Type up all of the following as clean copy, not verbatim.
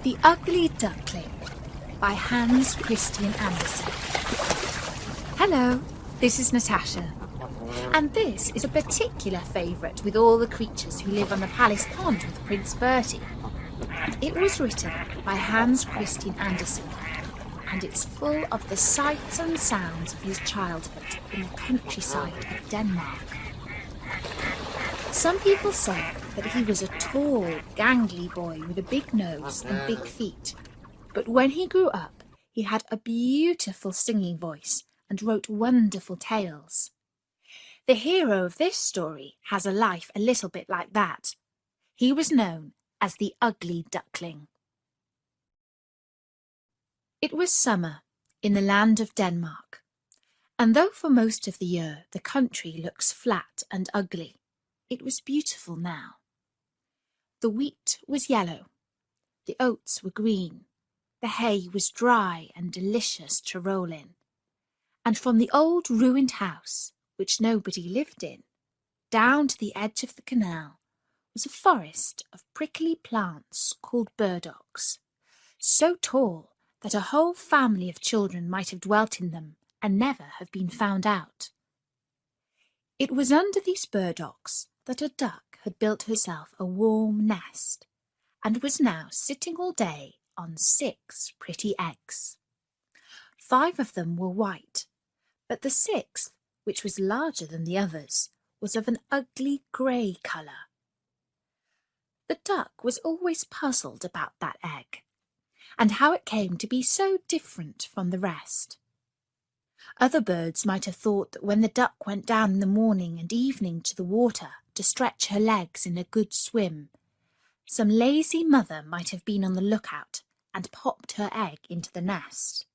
The Ugly Duckling by Hans Christian Andersen. Hello, this is Natasha, and this is a particular favourite with all the creatures who live on the Palace Pond with Prince Bertie. It was written by Hans Christian Andersen, and it's full of the sights and sounds of his childhood in the countryside of Denmark. Some people say that he was a tall, gangly boy with a big nose and big feet. But when he grew up, he had a beautiful singing voice and wrote wonderful tales. The hero of this story has a life a little bit like that. He was known as the Ugly Duckling. It was summer in the land of Denmark, and though for most of the year the country looks flat and ugly, it was beautiful now. The wheat was yellow, the oats were green, the hay was dry and delicious to roll in, and from the old ruined house, which nobody lived in, down to the edge of the canal was a forest of prickly plants called burdocks, so tall that a whole family of children might have dwelt in them and never have been found out. It was under these burdocks that a duck had built herself a warm nest, and was now sitting all day on 6 pretty eggs. 5 of them were white, but the 6th, which was larger than the others, was of an ugly grey colour. The duck was always puzzled about that egg, and how it came to be so different from the rest. Other birds might have thought that when the duck went down in the morning and evening to the water to stretch her legs in a good swim, some lazy mother might have been on the lookout and popped her egg into the nest.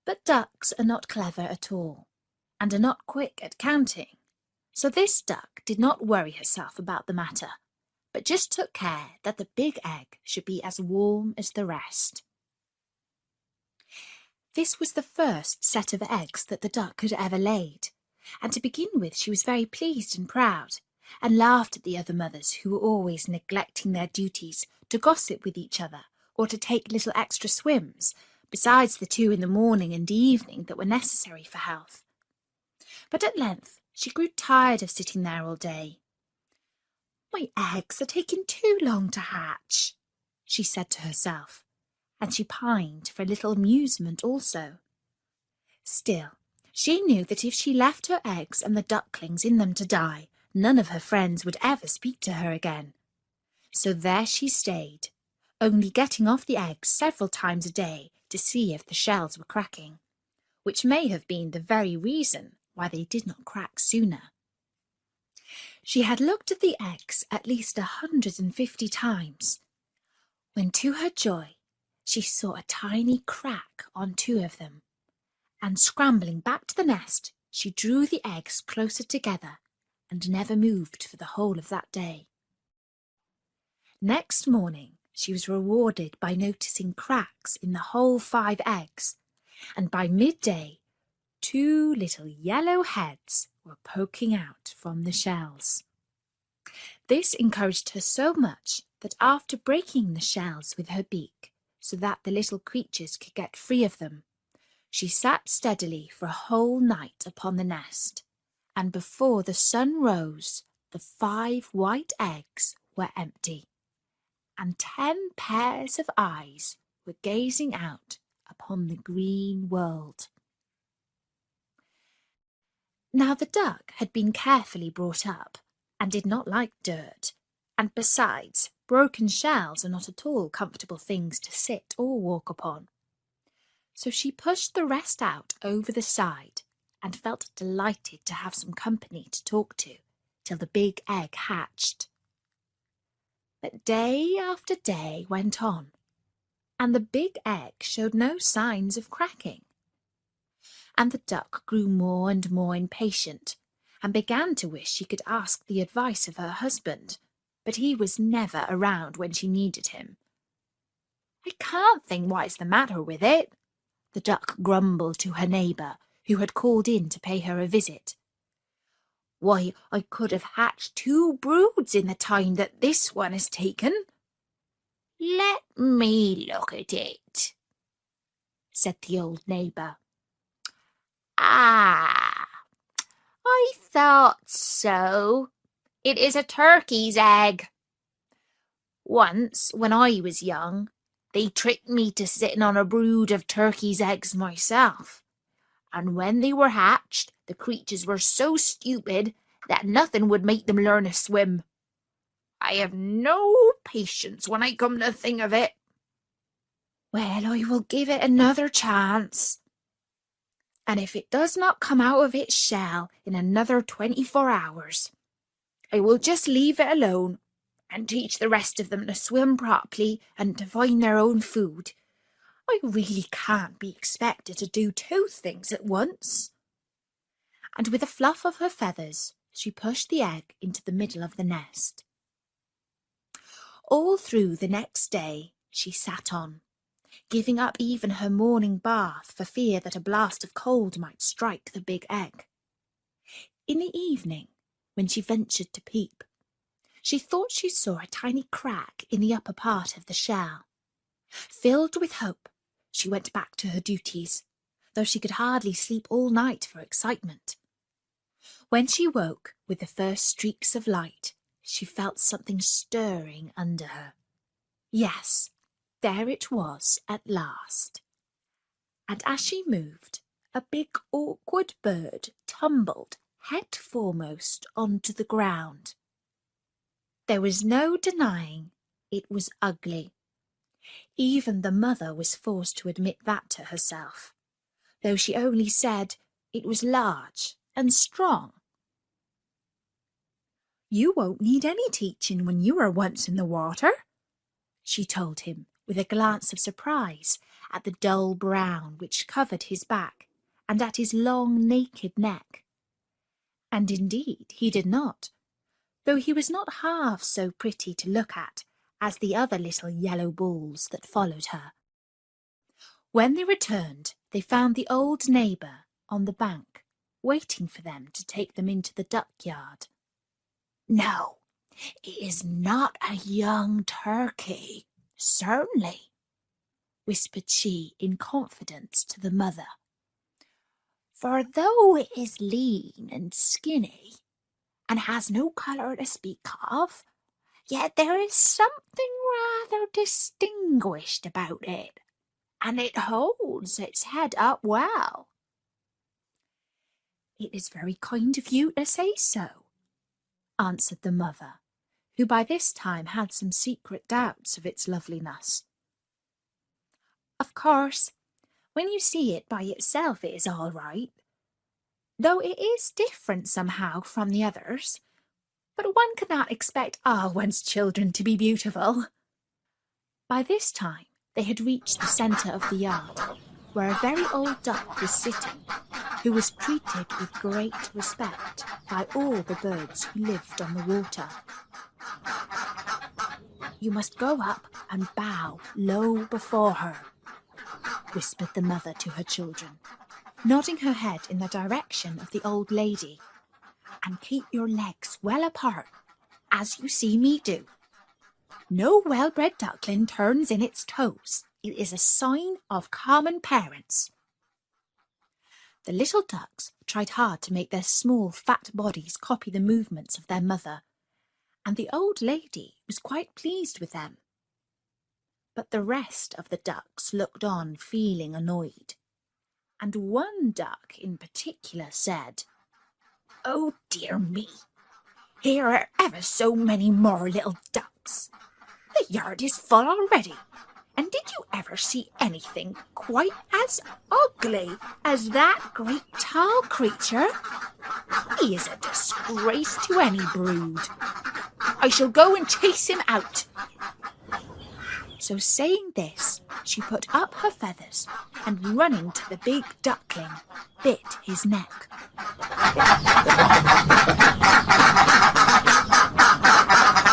But ducks are not clever at all, and are not quick at counting, so this duck did not worry herself about the matter, but just took care that the big egg should be as warm as the rest. This was the first set of eggs that the duck had ever laid, and to begin with she was very pleased and proud, and laughed at the other mothers who were always neglecting their duties to gossip with each other or to take little extra swims, besides the 2 in the morning and evening that were necessary for health. But at length she grew tired of sitting there all day. "My eggs are taking too long to hatch," she said to herself, and she pined for a little amusement also. Still, she knew that if she left her eggs and the ducklings in them to die, none of her friends would ever speak to her again. So there she stayed, only getting off the eggs several times a day to see if the shells were cracking, which may have been the very reason why they did not crack sooner. She had looked at the eggs at least 150 times, when to her joy she saw a tiny crack on 2 of them, and scrambling back to the nest, she drew the eggs closer together and never moved for the whole of that day. Next morning she was rewarded by noticing cracks in the whole 5 eggs, and by midday 2 little yellow heads were poking out from the shells. This encouraged her so much that after breaking the shells with her beak, so that the little creatures could get free of them, she sat steadily for a whole night upon the nest, and before the sun rose, the 5 white eggs were empty, and 10 pairs of eyes were gazing out upon the green world. Now the duck had been carefully brought up, and did not like dirt, and besides, broken shells are not at all comfortable things to sit or walk upon. So she pushed the rest out over the side, and felt delighted to have some company to talk to, till the big egg hatched. But day after day went on, and the big egg showed no signs of cracking. And the duck grew more and more impatient, and began to wish she could ask the advice of her husband, but he was never around when she needed him. "I can't think what is the matter with it," the duck grumbled to her neighbour, who had called in to pay her a visit. "Why, I could have hatched 2 broods in the time that this one has taken." "Let me look at it," said the old neighbour. "Ah, I thought so. It is a turkey's egg. Once, when I was young, they tricked me to sitting on a brood of turkeys' eggs myself, and when they were hatched, the creatures were so stupid that nothing would make them learn to swim. I have no patience when I come to think of it. Well, I will give it another chance, and if it does not come out of its shell in another 24 hours, I will just leave it alone and teach the rest of them to swim properly and to find their own food. I really can't be expected to do two things at once." And with a fluff of her feathers, she pushed the egg into the middle of the nest. All through the next day she sat on, giving up even her morning bath for fear that a blast of cold might strike the big egg. In the evening, when she ventured to peep, she thought she saw a tiny crack in the upper part of the shell. Filled with hope, she went back to her duties, though she could hardly sleep all night for excitement. When she woke with the first streaks of light, she felt something stirring under her. Yes, there it was at last. And as she moved, a big awkward bird tumbled head foremost onto the ground. There was no denying it was ugly. Even the mother was forced to admit that to herself, though she only said it was large and strong. "You won't need any teaching when you are once in the water," she told him, with a glance of surprise at the dull brown which covered his back and at his long naked neck. And indeed he did not, though he was not half so pretty to look at as the other little yellow balls that followed her. When they returned, they found the old neighbour on the bank, waiting for them to take them into the duck yard. "No, it is not a young turkey, certainly," whispered she in confidence to the mother. "For though it is lean and skinny, and has no colour to speak of, yet there is something rather distinguished about it, and it holds its head up well." "It is very kind of you to say so," answered the mother, who by this time had some secret doubts of its loveliness. "Of course, when you see it by itself it is all right, though it is different somehow from the others. But one cannot expect all one's children to be beautiful." By this time they had reached the centre of the yard, where a very old duck was sitting, who was treated with great respect by all the birds who lived on the water. "You must go up and bow low before her," whispered the mother to her children, nodding her head in the direction of the old lady, "and keep your legs well apart, as you see me do. No well-bred duckling turns in its toes. It is a sign of common parents." The little ducks tried hard to make their small, fat bodies copy the movements of their mother, and the old lady was quite pleased with them. But the rest of the ducks looked on, feeling annoyed, and one duck in particular said, "Oh dear me, here are ever so many more little ducks. The yard is full already, and did you ever see anything quite as ugly as that great tall creature? He is a disgrace to any brood. I shall go and chase him out." So saying this, she put up her feathers and, running to the big duckling, bit his neck.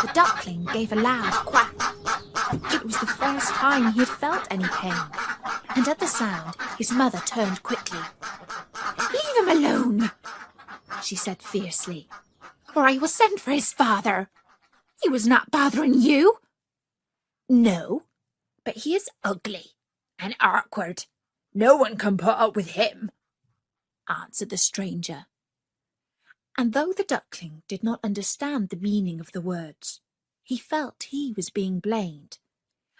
The duckling gave a loud quack. It was the first time he had felt any pain, and at the sound his mother turned quickly. "Leave him alone," she said fiercely, "or I will send for his father. He was not bothering you." No, but he is ugly and awkward. No one can put up with him, answered the stranger. And though the duckling did not understand the meaning of the words, he felt he was being blamed,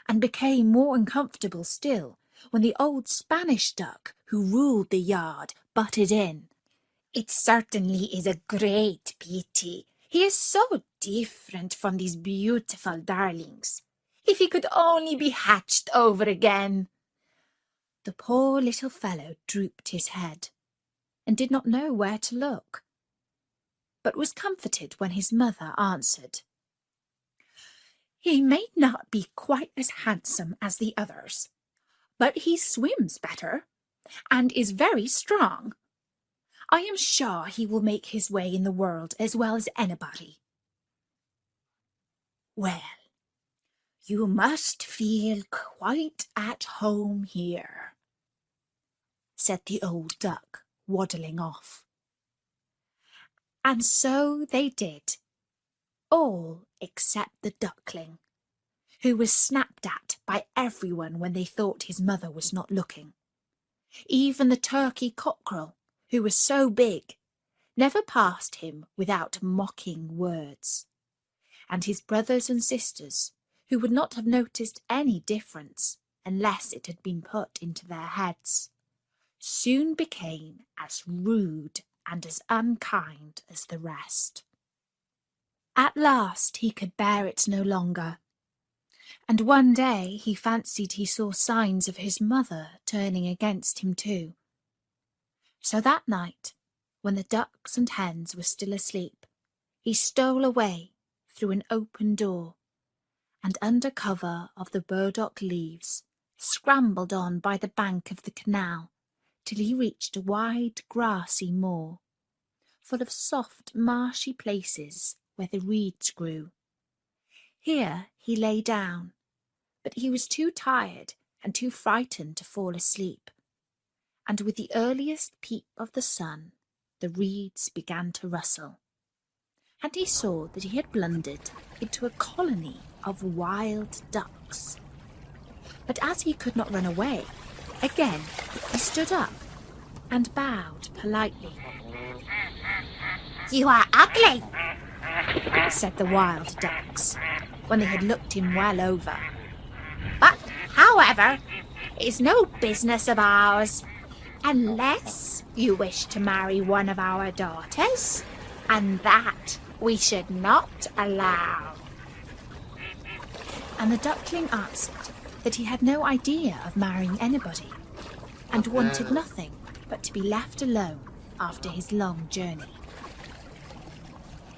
and became more uncomfortable still when the old Spanish duck who ruled the yard butted in. It certainly is a great pity. He is so different from these beautiful darlings. If he could only be hatched over again. The poor little fellow drooped his head and did not know where to look, but was comforted when his mother answered, "He may not be quite as handsome as the others, but he swims better and is very strong. I am sure he will make his way in the world as well as anybody." "Well, you must feel quite at home here," said the old duck, waddling off. And so they did, all except the duckling, who was snapped at by everyone when they thought his mother was not looking. Even the turkey cockerel, who was so big, never passed him without mocking words. And his brothers and sisters, who would not have noticed any difference unless it had been put into their heads, soon became as rude and as unkind as the rest. At last he could bear it no longer, and one day he fancied he saw signs of his mother turning against him too. So that night, when the ducks and hens were still asleep, he stole away through an open door, and under cover of the burdock leaves scrambled on by the bank of the canal till he reached a wide grassy moor, full of soft marshy places where the reeds grew. Here he lay down, but he was too tired and too frightened to fall asleep, and with the earliest peep of the sun the reeds began to rustle, and he saw that he had blundered into a colony of wild ducks. But as he could not run away, again he stood up and bowed politely. "You are ugly," said the wild ducks, when they had looked him well over. "But, however, it is no business of ours, unless you wish to marry one of our daughters, and that we should not allow." And the duckling answered that he had no idea of marrying anybody, and wanted nothing but to be left alone after his long journey.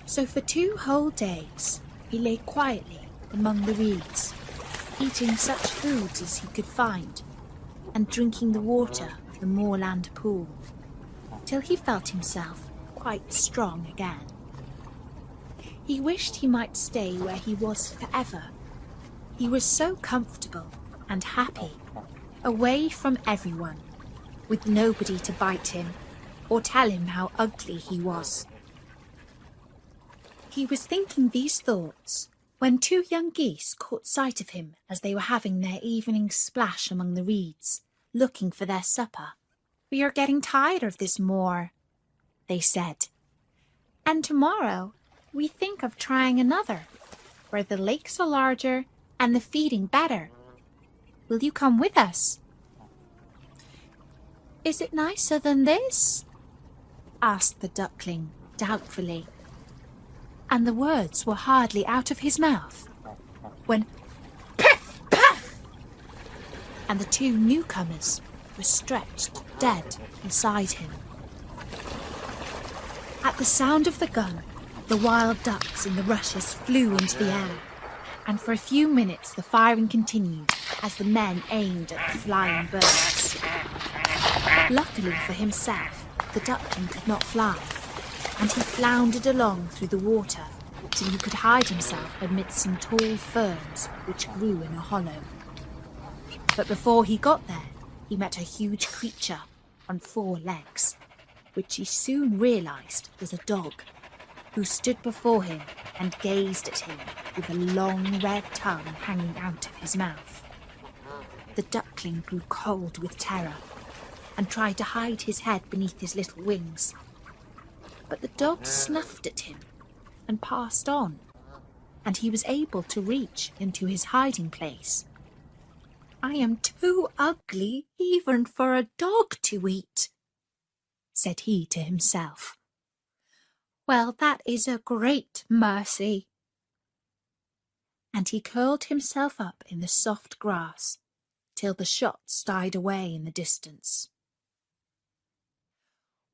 So for 2 whole days he lay quietly among the reeds, eating such foods as he could find, and drinking the water of the moorland pool, till he felt himself quite strong again. He wished he might stay where he was forever. He was so comfortable and happy, away from everyone, with nobody to bite him or tell him how ugly he was. He was thinking these thoughts when 2 young geese caught sight of him as they were having their evening splash among the reeds, looking for their supper. "We are getting tired of this moor," they said, "and tomorrow we think of trying another, where the lakes are larger and the feeding better. Will you come with us?" "Is it nicer than this?" asked the duckling doubtfully, and the words were hardly out of his mouth when piff, puff, and the 2 newcomers were stretched dead beside him. At the sound of the gun, the wild ducks in the rushes flew into the air, and for a few minutes the firing continued as the men aimed at the flying birds. Luckily for himself, the duckling could not fly, and he floundered along through the water till he could hide himself amidst some tall ferns which grew in a hollow. But before he got there, he met a huge creature on 4 legs, which he soon realized was a dog, who stood before him and gazed at him with a long red tongue hanging out of his mouth. The duckling grew cold with terror and tried to hide his head beneath his little wings. But the dog snuffed at him and passed on, and he was able to reach into his hiding place. "I am too ugly even for a dog to eat," said he to himself. "Well, that is a great mercy." And he curled himself up in the soft grass till the shots died away in the distance.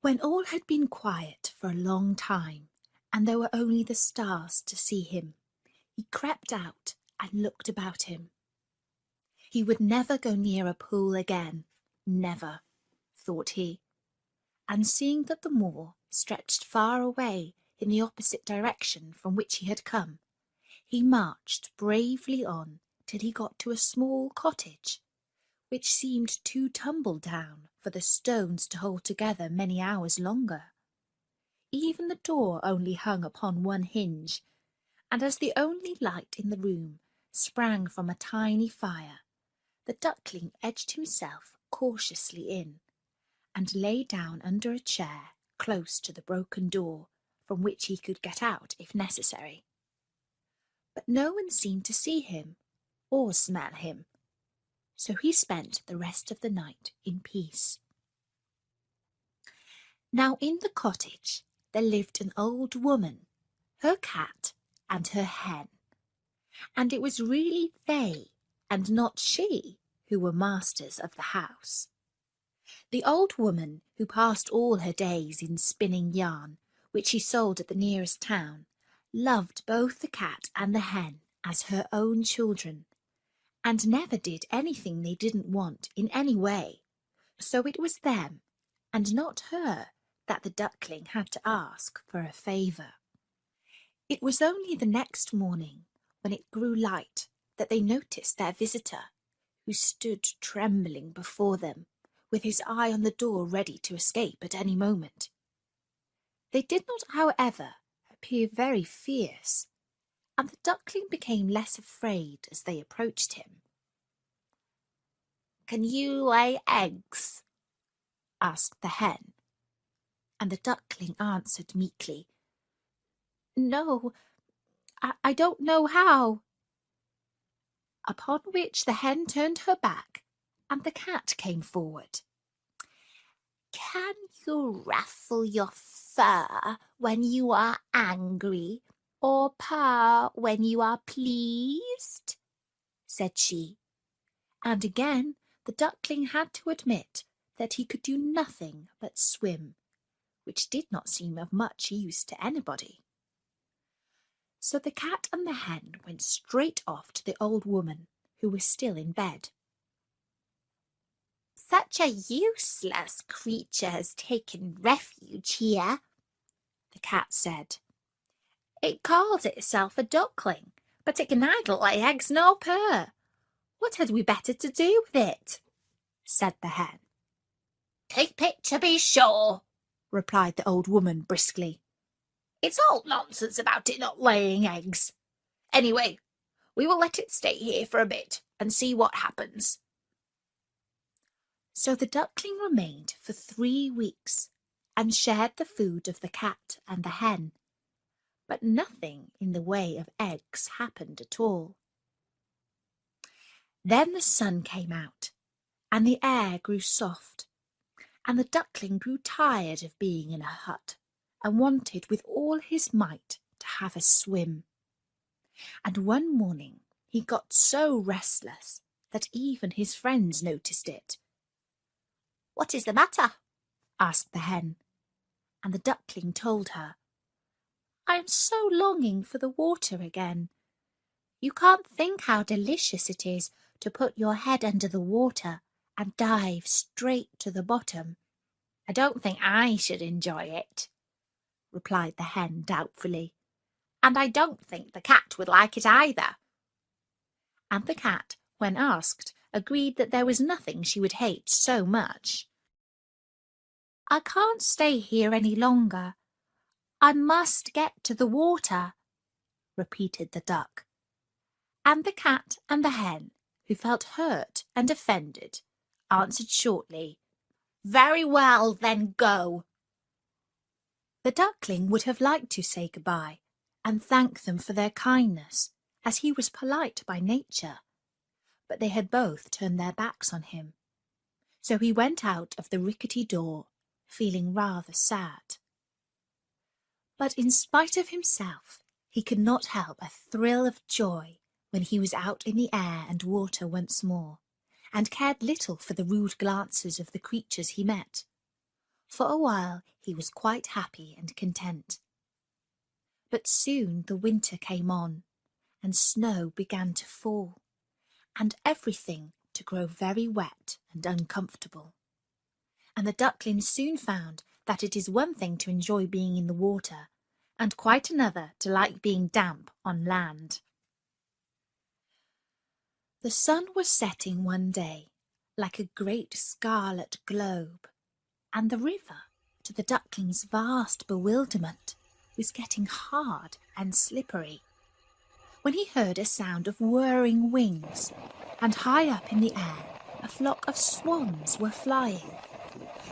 When all had been quiet for a long time, and there were only the stars to see him, he crept out and looked about him. He would never go near a pool again, never, thought he, and seeing that the moor stretched far away in the opposite direction from which he had come, he marched bravely on till he got to a small cottage, which seemed too tumble down for the stones to hold together many hours longer. Even the door only hung upon one hinge, and as the only light in the room sprang from a tiny fire, the duckling edged himself cautiously in, and lay down under a chair close to the broken door, from which he could get out if necessary. But no one seemed to see him or smell him, so he spent the rest of the night in peace. Now in the cottage there lived an old woman, her cat, and her hen, and it was really they, and not she, who were masters of the house. The old woman, who passed all her days in spinning yarn, which she sold at the nearest town, loved both the cat and the hen as her own children, and never did anything they didn't want in any way. So it was them, and not her, that the duckling had to ask for a favour. It was only the next morning, when it grew light, that they noticed their visitor, who stood trembling before them, with his eye on the door ready to escape at any moment. They did not, however, appear very fierce, and the duckling became less afraid as they approached him. "Can you lay eggs?" asked the hen, and the duckling answered meekly, "No, I don't know how." Upon which the hen turned her back, and the cat came forward. "Can you ruffle your fur when you are angry, or purr when you are pleased?" said she, and again the duckling had to admit that he could do nothing but swim, which did not seem of much use to anybody. So the cat and the hen went straight off to the old woman, who was still in bed. "Such a useless creature has taken refuge here," the cat said. "It calls itself a duckling, but it can neither lay eggs nor purr. What had we better to do with it?" said the hen. "Keep it, to be sure," replied the old woman briskly. "It's all nonsense about it not laying eggs. Anyway, we will let it stay here for a bit and see what happens." So the duckling remained for 3 weeks and shared the food of the cat and the hen, but nothing in the way of eggs happened at all. Then the sun came out, and the air grew soft, and the duckling grew tired of being in a hut, and wanted with all his might to have a swim. And one morning he got so restless that even his friends noticed it. "What is the matter?" asked the hen, and the duckling told her. "I am so longing for the water again. You can't think how delicious it is to put your head under the water and dive straight to the bottom." "I don't think I should enjoy it," replied the hen doubtfully, "and I don't think the cat would like it either." And the cat, when asked, agreed that there was nothing she would hate so much. "I can't stay here any longer. I must get to the water," repeated the duck. And the cat and the hen, who felt hurt and offended, answered shortly, "Very well, then go." The duckling would have liked to say goodbye and thank them for their kindness, as he was polite by nature, but they had both turned their backs on him. So he went out of the rickety door, feeling rather sad. But in spite of himself, he could not help a thrill of joy when he was out in the air and water once more, and cared little for the rude glances of the creatures he met. For a while he was quite happy and content. But soon the winter came on, and snow began to fall, and everything to grow very wet and uncomfortable. And the duckling soon found that it is one thing to enjoy being in the water, and quite another to like being damp on land. The sun was setting one day, like a great scarlet globe, and the river, to the duckling's vast bewilderment, was getting hard and slippery, when he heard a sound of whirring wings, and high up in the air a flock of swans were flying.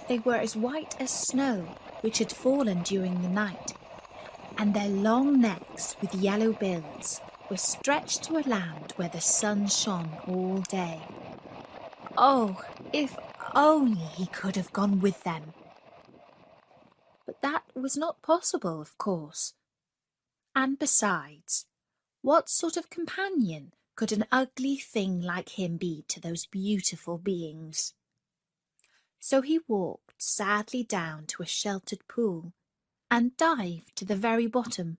They were as white as snow, which had fallen during the night, and their long necks with yellow bills were stretched to a land where the sun shone all day. Oh, if only he could have gone with them! But that was not possible, of course. And besides, what sort of companion could an ugly thing like him be to those beautiful beings? So he walked sadly down to a sheltered pool, and dived to the very bottom,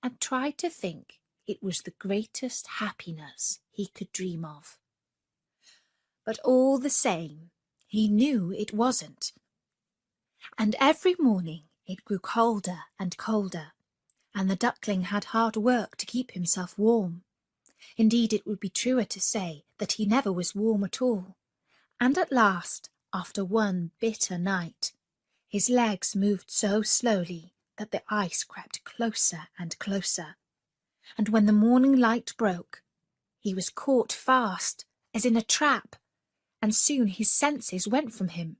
and tried to think it was the greatest happiness he could dream of. But all the same, he knew it wasn't. And every morning it grew colder and colder, and the duckling had hard work to keep himself warm. Indeed, it would be truer to say that he never was warm at all. And at last, after one bitter night, his legs moved so slowly that the ice crept closer and closer, and when the morning light broke, he was caught fast, as in a trap, and soon his senses went from him.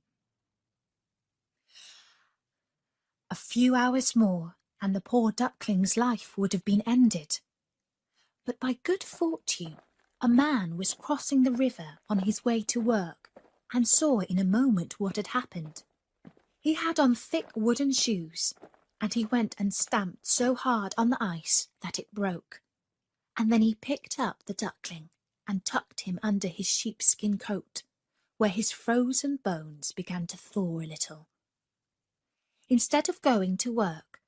A few hours more, and the poor duckling's life would have been ended. But by good fortune, a man was crossing the river on his way to work, and saw in a moment what had happened. He had on thick wooden shoes, and he went and stamped so hard on the ice that it broke. And then he picked up the duckling and tucked him under his sheepskin coat, where his frozen bones began to thaw a little. Instead of going to work,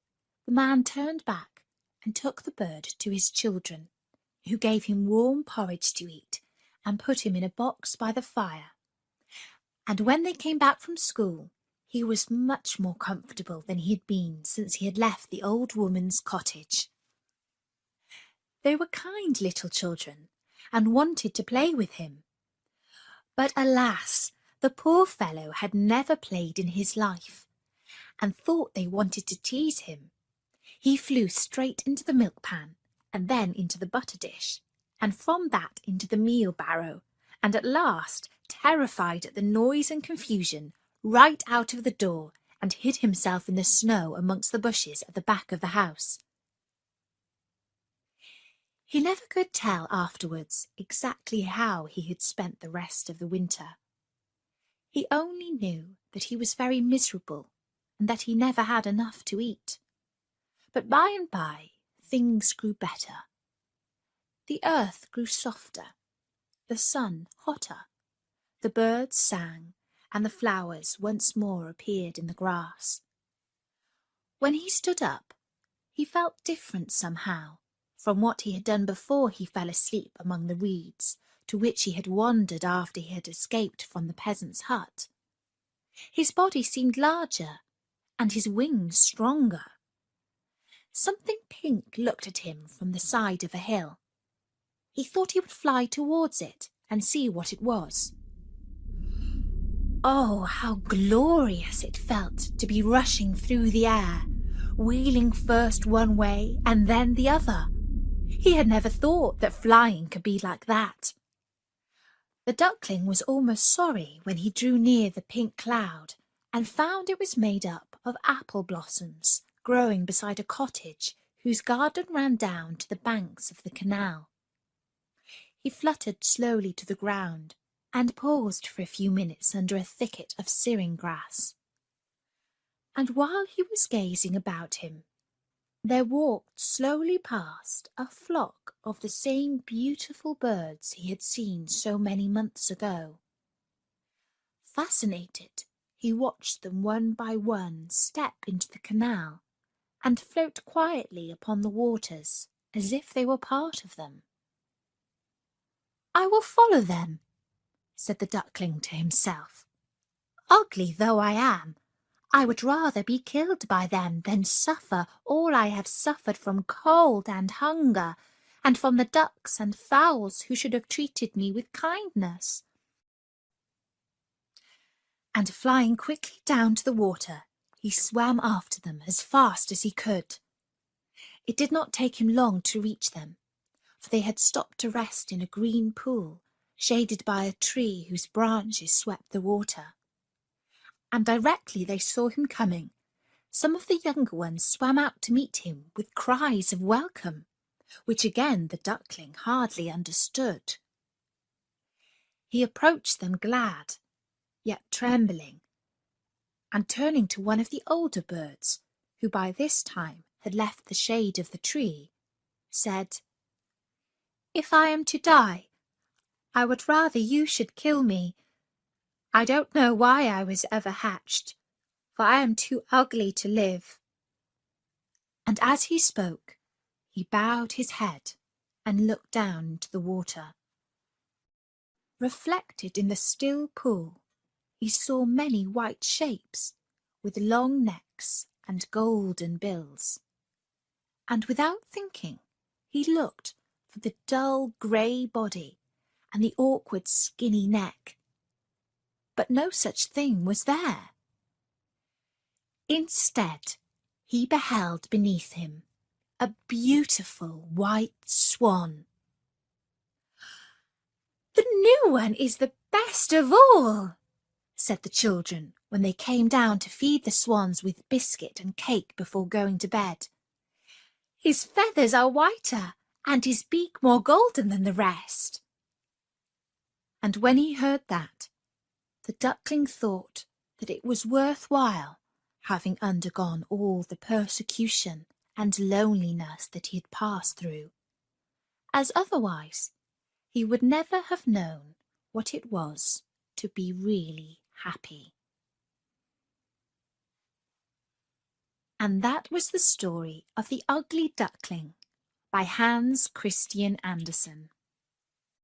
the man turned back and took the bird to his children, who gave him warm porridge to eat and put him in a box by the fire. And when they came back from school, he was much more comfortable than he had been since he had left the old woman's cottage. They were kind little children, and wanted to play with him. But alas, the poor fellow had never played in his life, and thought they wanted to tease him. He flew straight into the milk pan, and then into the butter dish, and from that into the meal barrow, and at last, terrified at the noise and confusion, right out of the door, and hid himself in the snow amongst the bushes at the back of the house. He never could tell afterwards exactly how he had spent the rest of the winter. He only knew that he was very miserable, and that he never had enough to eat. But by and by things grew better. The earth grew softer, the sun hotter, the birds sang, and the flowers once more appeared in the grass. When he stood up, he felt different somehow from what he had done before he fell asleep among the reeds, to which he had wandered after he had escaped from the peasant's hut. His body seemed larger, and his wings stronger. Something pink looked at him from the side of a hill. He thought he would fly towards it and see what it was. Oh, how glorious it felt to be rushing through the air, wheeling first one way and then the other. He had never thought that flying could be like that. The duckling was almost sorry when he drew near the pink cloud and found it was made up of apple blossoms growing beside a cottage whose garden ran down to the banks of the canal. He fluttered slowly to the ground and paused for a few minutes under a thicket of syring grass. And while he was gazing about him, there walked slowly past a flock of the same beautiful birds he had seen so many months ago. Fascinated, he watched them one by one step into the canal and float quietly upon the waters as if they were part of them. "I will follow them," said the duckling to himself. "Ugly though I am, I would rather be killed by them than suffer all I have suffered from cold and hunger, and from the ducks and fowls who should have treated me with kindness." And flying quickly down to the water, he swam after them as fast as he could. It did not take him long to reach them, for they had stopped to rest in a green pool, shaded by a tree whose branches swept the water. And directly they saw him coming, some of the younger ones swam out to meet him with cries of welcome, which again the duckling hardly understood. He approached them glad, yet trembling, and turning to one of the older birds, who by this time had left the shade of the tree, said, "If I am to die, I would rather you should kill me. I don't know why I was ever hatched, for I am too ugly to live." And as he spoke, he bowed his head and looked down into the water. Reflected in the still pool, he saw many white shapes with long necks and golden bills. And without thinking, he looked for the dull grey body and the awkward skinny neck. But no such thing was there. Instead, he beheld beneath him a beautiful white swan. "The new one is the best of all," said the children when they came down to feed the swans with biscuit and cake before going to bed. "His feathers are whiter and his beak more golden than the rest." And when he heard that, the duckling thought that it was worth while having undergone all the persecution and loneliness that he had passed through, as otherwise he would never have known what it was to be really happy. And that was the story of The Ugly Duckling by Hans Christian Andersen.